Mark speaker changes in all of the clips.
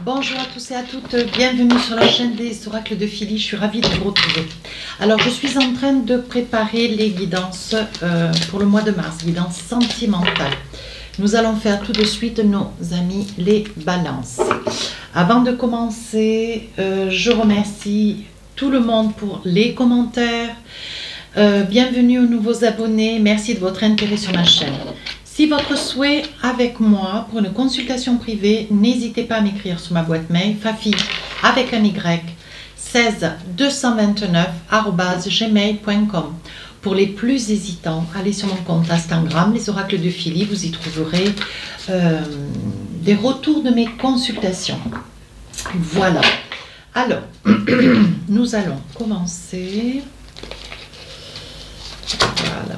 Speaker 1: Bonjour à tous et à toutes, bienvenue sur la chaîne des oracles de Philly, je suis ravie de vous retrouver. Alors je suis en train de préparer les guidances pour le mois de mars, guidances sentimentales. Nous allons faire tout de suite nos amis les balances. Avant de commencer, je remercie tout le monde pour les commentaires. Bienvenue aux nouveaux abonnés, merci de votre intérêt sur ma chaîne. Si votre souhait avec moi pour une consultation privée, n'hésitez pas à m'écrire sur ma boîte mail fafi avec un y 16229@gmail.com. Pour les plus hésitants, allez sur mon compte Instagram, les oracles de Philly, vous y trouverez des retours de mes consultations. Voilà. Alors, nous allons commencer. Voilà.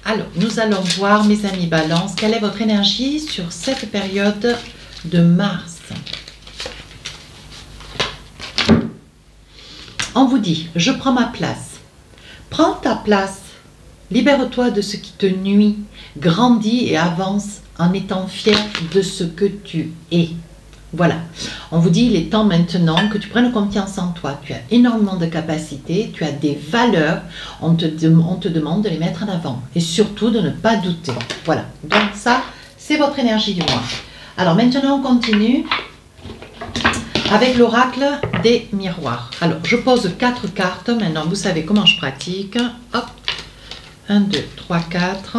Speaker 1: Alors, nous allons voir, mes amis Balance, quelle est votre énergie sur cette période de mars. On vous dit, je prends ma place. Prends ta place. Libère-toi de ce qui te nuit. Grandis et avance en étant fier de ce que tu es. Voilà, on vous dit, il est temps maintenant que tu prennes confiance en toi. Tu as énormément de capacités, tu as des valeurs, on te demande de les mettre en avant. Et surtout de ne pas douter. Voilà, donc ça, c'est votre énergie du mois. Alors maintenant, on continue avec l'oracle des miroirs. Alors, je pose 4 cartes. Maintenant, vous savez comment je pratique. Hop, 1, 2, 3, 4.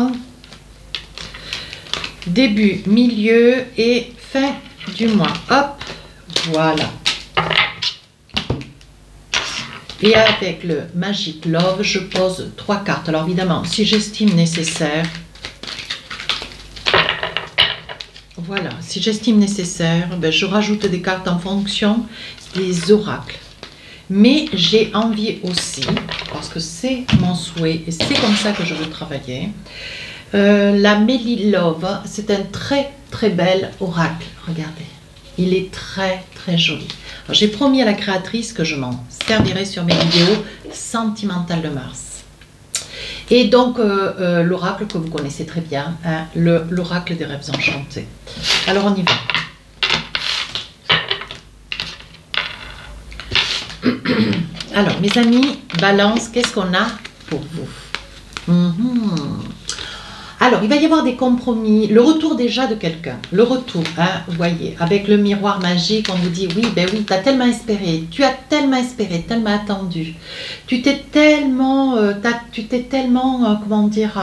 Speaker 1: Début, milieu et fin du mois. Hop, voilà. Et avec le Magic Love, je pose 3 cartes. Alors évidemment, si j'estime nécessaire, voilà, si j'estime nécessaire, ben, je rajoute des cartes en fonction des oracles. Mais j'ai envie aussi, parce que c'est mon souhait et c'est comme ça que je veux travailler, la Melly Love, c'est un très bel oracle. Regardez, il est très joli. J'ai promis à la créatrice que je m'en servirai sur mes vidéos sentimentales de mars. Et donc, l'oracle que vous connaissez très bien, hein, l'oracle des rêves enchantés. Alors, on y va. Alors, mes amis, Balance, qu'est-ce qu'on a pour vous? Alors, il va y avoir des compromis, le retour déjà de quelqu'un, le retour, hein, vous voyez, avec le miroir magique, on vous dit, oui, ben oui, tu as tellement espéré, tellement attendu, tu t'es tellement, comment dire,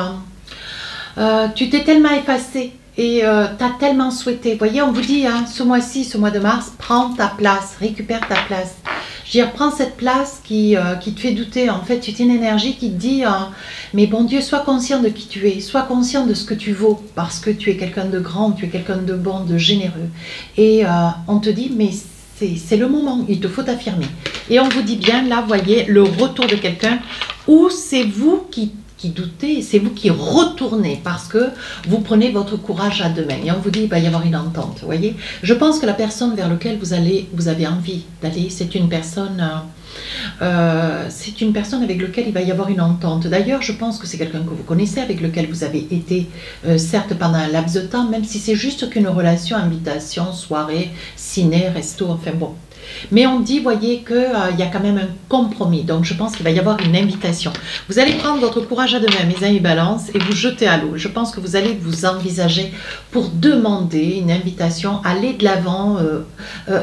Speaker 1: tu t'es tellement effacé et tu as tellement souhaité. Vous voyez, on vous dit, hein, ce mois-ci, ce mois de mars, prends ta place, récupère ta place. Je veux dire, prends cette place qui te fait douter. En fait, c'est une énergie qui te dit, mais bon Dieu, sois conscient de qui tu es, sois conscient de ce que tu vaux, parce que tu es quelqu'un de grand, tu es quelqu'un de bon, de généreux. Et on te dit, mais c'est le moment, il te faut t'affirmer. Et on vous dit bien, là, voyez, le retour de quelqu'un où c'est vous qui doutez, c'est vous qui retournez parce que vous prenez votre courage à deux mains et on vous dit il va y avoir une entente, vous voyez. Je pense que la personne vers laquelle vous avez envie d'aller, c'est une personne avec laquelle il va y avoir une entente. D'ailleurs, je pense que c'est quelqu'un que vous connaissez, avec lequel vous avez été, certes pendant un laps de temps, même si c'est juste qu'une relation, invitation, soirée, ciné, resto, enfin bon. Mais on dit, voyez, qu'il y a quand même un compromis. Donc, je pense qu'il va y avoir une invitation. Vous allez prendre votre courage à deux mains, mes amis Balance, et vous jeter à l'eau. Je pense que vous allez vous envisager pour demander une invitation, aller de l'avant,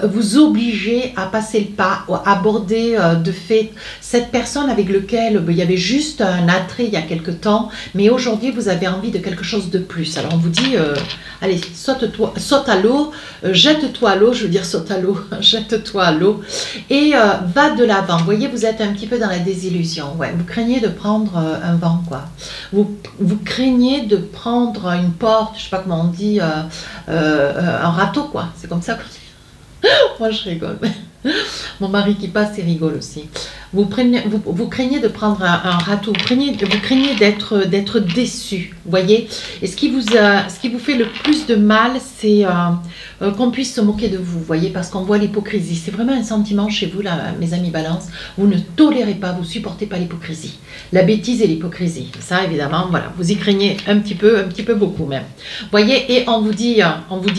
Speaker 1: vous obliger à passer le pas, à aborder de fait cette personne avec laquelle il y avait juste un attrait il y a quelque temps, mais aujourd'hui, vous avez envie de quelque chose de plus. Alors, on vous dit, allez, saute à l'eau, jette-toi à l'eau, je veux dire saute à l'eau, jette-toi à l'eau et va de l'avant. Vous voyez, vous êtes un petit peu dans la désillusion. Ouais, vous craignez de prendre un vent, quoi. Vous craignez de prendre une porte, je sais pas comment on dit, un râteau, quoi. C'est comme ça qu'on dit. Moi, je rigole. Mon mari qui passe, il rigole aussi. vous craignez de prendre un râteau, vous craignez d'être déçu, voyez. Et ce qui vous fait le plus de mal, c'est qu'on puisse se moquer de vous, voyez, parce qu'on voit l'hypocrisie. C'est vraiment un sentiment chez vous, là, mes amis Balance. Vous ne tolérez pas, vous supportez pas l'hypocrisie. La bêtise et l'hypocrisie. Ça, évidemment, voilà, vous y craignez un petit peu beaucoup même. Voyez, et on vous dit,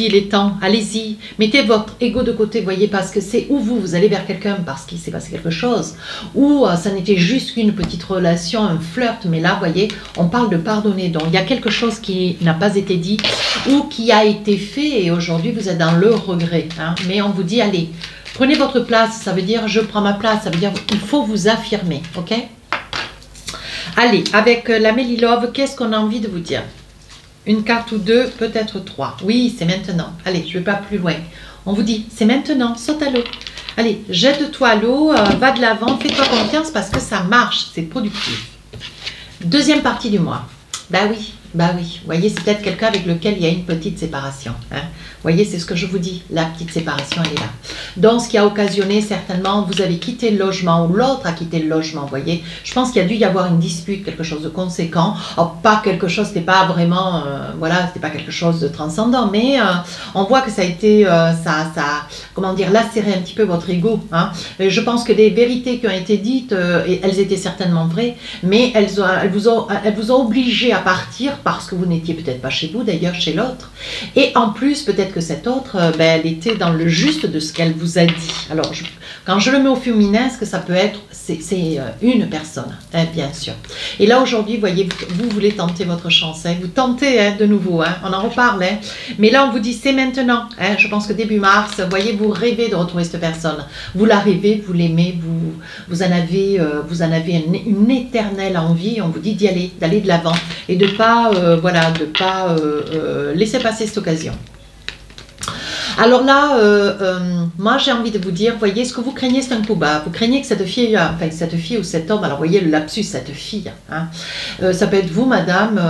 Speaker 1: il est temps, allez-y, mettez votre ego de côté, voyez, parce que c'est où vous allez vers quelqu'un parce qu'il s'est passé quelque chose, ou ça n'était juste qu'une petite relation, un flirt, mais là, voyez, on parle de pardonner. Donc, il y a quelque chose qui n'a pas été dit ou qui a été fait et aujourd'hui, vous êtes dans le regret. Hein, mais on vous dit, allez, prenez votre place, ça veut dire je prends ma place, ça veut dire il faut vous affirmer, ok? Allez, avec la Mélie Love, qu'est-ce qu'on a envie de vous dire? Une carte ou deux, peut-être trois. Oui, c'est maintenant. Allez, je ne vais pas plus loin. On vous dit, c'est maintenant, saute à l'eau. Allez, jette-toi à l'eau, va de l'avant, fais-toi confiance parce que ça marche, c'est productif. Deuxième partie du mois. Bah oui. Vous voyez, c'est peut-être quelqu'un avec lequel il y a une petite séparation. Hein. Vous voyez, c'est ce que je vous dis, la petite séparation, elle est là. Donc, ce qui a occasionné, certainement, vous avez quitté le logement ou l'autre a quitté le logement, vous voyez. Je pense qu'il y a dû y avoir une dispute, quelque chose de conséquent. Alors, pas quelque chose, c'était pas vraiment, voilà, c'était pas quelque chose de transcendant, mais on voit que ça a été, comment dire, lacéré un petit peu votre ego. Hein. Je pense que les vérités qui ont été dites, elles étaient certainement vraies, mais elles vous ont obligé à partir parce que vous n'étiez peut-être pas chez vous, d'ailleurs chez l'autre. Et en plus, peut-être que cette autre, elle était dans le juste de ce qu'elle vous a dit. Alors, quand je le mets au féminin, ce que ça peut être, c'est une personne, hein, bien sûr. Et là, aujourd'hui, vous voyez, vous voulez tenter votre chance. Hein, vous tentez de nouveau, hein, on en reparle. Hein, mais là, on vous dit, c'est maintenant. Hein, je pense que début mars, vous voyez, vous rêvez de retrouver cette personne. Vous la rêvez, vous l'aimez, vous en avez une éternelle envie. On vous dit d'y aller, d'aller de l'avant et de pas, voilà, de pas laisser passer cette occasion. Alors là, moi j'ai envie de vous dire, voyez, ce que vous craignez, c'est un coup bas. Vous craignez que cette fille, enfin cette fille ou cet homme, alors voyez le lapsus, cette fille, hein, ça peut être vous, madame,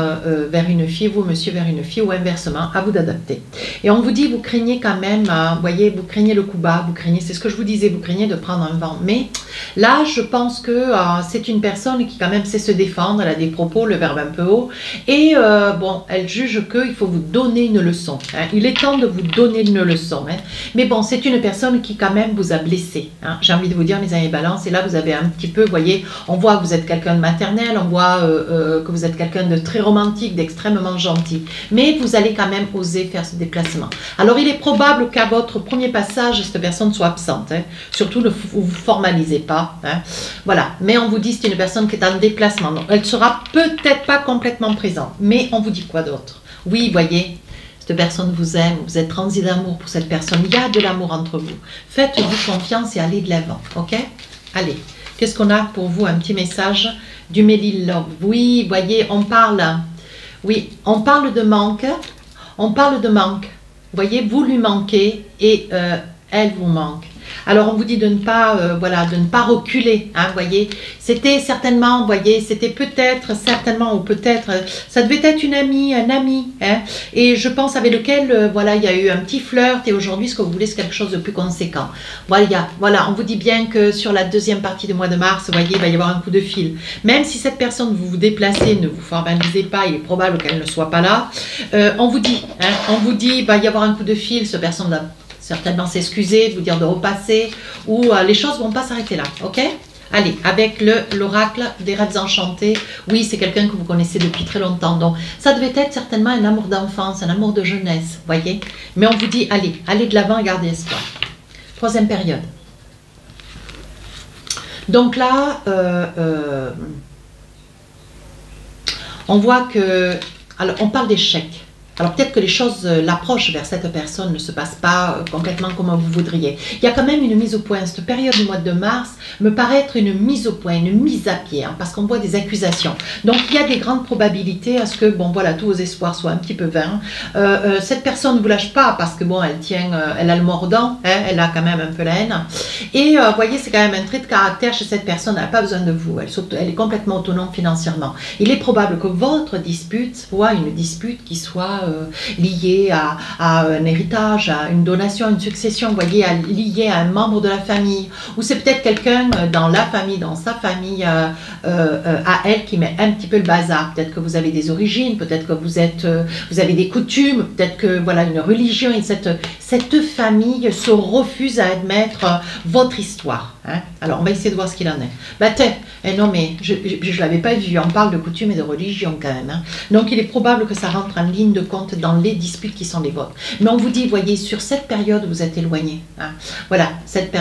Speaker 1: vers une fille, vous, monsieur, vers une fille, ou inversement, à vous d'adapter. Et on vous dit, vous craignez quand même, voyez, vous craignez le coup bas, vous craignez, c'est ce que je vous disais, vous craignez de prendre un vent. Mais là, je pense que c'est une personne qui quand même sait se défendre, elle a des propos, le verbe un peu haut, et bon, elle juge qu'il faut vous donner une leçon. Hein. Il est temps de vous donner une leçon. Hein. Mais bon, c'est une personne qui quand même vous a blessé. Hein. J'ai envie de vous dire, mes amis Balance, et là vous avez un petit peu, vous voyez, on voit que vous êtes quelqu'un de maternel, on voit que vous êtes quelqu'un de très romantique, d'extrêmement gentil. Mais vous allez quand même oser faire ce déplacement. Alors il est probable qu'à votre premier passage, cette personne soit absente. Hein. Surtout, ne vous formalisez pas. Hein. Voilà. Mais on vous dit, c'est une personne qui est en déplacement. Donc, elle ne sera peut-être pas complètement présente. Mais on vous dit quoi d'autre? Oui, voyez. Cette personne vous aime, vous êtes transi d'amour pour cette personne, il y a de l'amour entre vous. Faites-vous confiance et allez de l'avant, ok? Allez, qu'est-ce qu'on a pour vous? Un petit message du Mélie Love. Oui, voyez, on parle de manque, on parle de manque. Vous voyez, vous lui manquez et elle vous manque. Alors on vous dit de ne pas, voilà, de ne pas reculer, hein, voyez. C'était certainement, voyez, c'était peut-être, certainement ou peut-être, ça devait être une amie, un ami, hein, et je pense avec lequel, voilà, il y a eu un petit flirt et aujourd'hui ce que vous voulez c'est quelque chose de plus conséquent. Voilà, on vous dit bien que sur la deuxième partie du mois de mars, vous voyez, il va y avoir un coup de fil. Même si cette personne vous vous déplacez, ne vous formalisez pas, il est probable qu'elle ne soit pas là. On vous dit, il va y avoir un coup de fil, cette personne va certainement s'excuser, vous dire de repasser, ou les choses ne vont pas s'arrêter là, ok? Allez, avec l'oracle des rêves enchantés, oui, c'est quelqu'un que vous connaissez depuis très longtemps, donc ça devait être certainement un amour d'enfance, un amour de jeunesse, voyez? Mais on vous dit, allez de l'avant et gardez espoir. Troisième période. Donc là, on voit que, alors on parle d'échec. Alors peut-être que les choses, l'approche vers cette personne ne se passe pas complètement comme vous voudriez. Il y a quand même une mise au point. Cette période du mois de mars me paraît être une mise au point, une mise à pied, hein, parce qu'on voit des accusations. Donc il y a des grandes probabilités à ce que, bon voilà, tous vos espoirs soient un petit peu vains. Cette personne ne vous lâche pas parce que bon, elle tient, elle a le mordant, hein, elle a quand même un peu la haine. Et vous voyez, c'est quand même un trait de caractère chez cette personne, elle n'a pas besoin de vous, elle est complètement autonome financièrement. Il est probable que votre dispute soit une dispute qui soit lié à un héritage, à une donation, à une succession, vous voyez, lié à un membre de la famille, ou c'est peut-être quelqu'un dans la famille, dans sa famille, à elle qui met un petit peu le bazar. Peut-être que vous avez des origines, peut-être que vous avez des coutumes, peut-être que voilà une religion, et cette famille se refuse à admettre votre histoire. Hein. Alors on va essayer de voir ce qu'il en est. Bah non mais je ne l'avais pas vu, on parle de coutumes et de religion quand même. Hein. Donc il est probable que ça rentre en ligne de compte dans les disputes qui sont les vôtres. Mais on vous dit, voyez, sur cette période où vous êtes éloigné, hein, voilà, cette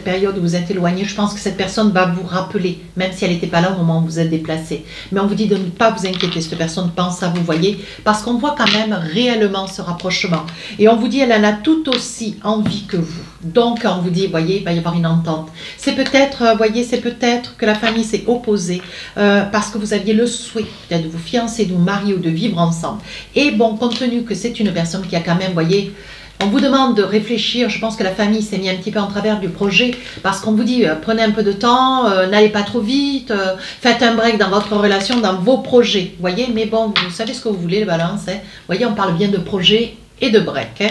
Speaker 1: période où vous êtes éloigné, je pense que cette personne va vous rappeler, même si elle n'était pas là au moment où vous êtes déplacé. Mais on vous dit de ne pas vous inquiéter, cette personne pense à vous, voyez, parce qu'on voit quand même réellement ce rapprochement. Et on vous dit, elle en a tout aussi envie que vous. Donc on vous dit, voyez, il va y avoir une entente. C'est peut-être, voyez, c'est peut-être que la famille s'est opposée parce que vous aviez le souhait peut-être de vous fiancer, de vous marier ou de vivre ensemble. Et bon, compte tenu que c'est une personne qui a quand même, voyez, on vous demande de réfléchir. Je pense que la famille s'est mis un petit peu en travers du projet parce qu'on vous dit prenez un peu de temps, n'allez pas trop vite, faites un break dans votre relation, dans vos projets. Vous voyez, mais bon, vous savez ce que vous voulez, les balances. Hein. Vous voyez, on parle bien de projet et de break. Hein.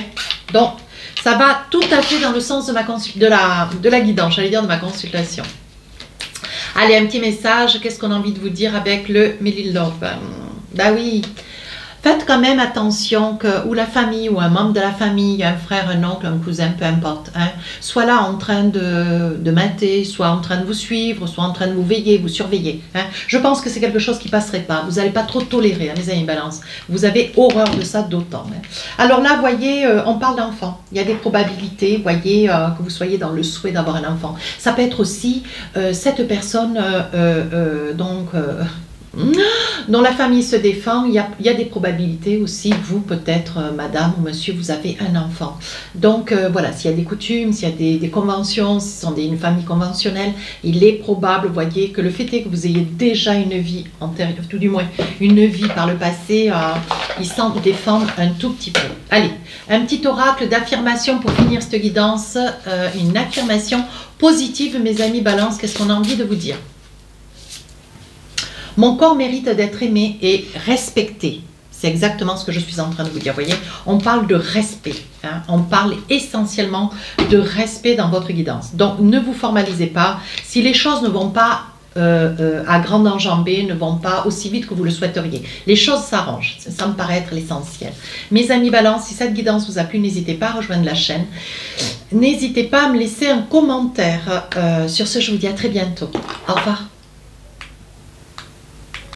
Speaker 1: Donc, ça va tout à fait dans le sens de la guidance, j'allais dire de ma consultation. Allez, un petit message. Qu'est-ce qu'on a envie de vous dire avec le Mille Love? Bah oui. Faites quand même attention que ou la famille ou un membre de la famille, un frère, un oncle, un cousin, peu importe, hein, soit là en train de mater, soit en train de vous suivre, soit en train de vous veiller, vous surveiller. Hein. Je pense que c'est quelque chose qui ne passerait pas. Vous n'allez pas trop tolérer, hein, mes amis balance. Vous avez horreur de ça d'autant. Hein. Alors là, voyez, on parle d'enfant. Il y a des probabilités, voyez, que vous soyez dans le souhait d'avoir un enfant. Ça peut être aussi cette personne, dont la famille se défend, il y a des probabilités aussi, vous peut-être, madame ou monsieur, vous avez un enfant. Donc voilà, s'il y a des coutumes, s'il y a des conventions, si ce sont une famille conventionnelle, il est probable, voyez, que le fait est que vous ayez déjà une vie antérieure, tout du moins une vie par le passé, il semble défendre un tout petit peu. Allez, un petit oracle d'affirmation pour finir cette guidance, une affirmation positive, mes amis balance, qu'est-ce qu'on a envie de vous dire? Mon corps mérite d'être aimé et respecté. C'est exactement ce que je suis en train de vous dire. Vous voyez, on parle de respect. Hein, on parle essentiellement de respect dans votre guidance. Donc, ne vous formalisez pas. Si les choses ne vont pas à grande enjambée, ne vont pas aussi vite que vous le souhaiteriez. Les choses s'arrangent. Ça me paraît être l'essentiel. Mes amis balance, si cette guidance vous a plu, n'hésitez pas à rejoindre la chaîne. N'hésitez pas à me laisser un commentaire. Sur ce, je vous dis à très bientôt. Au revoir.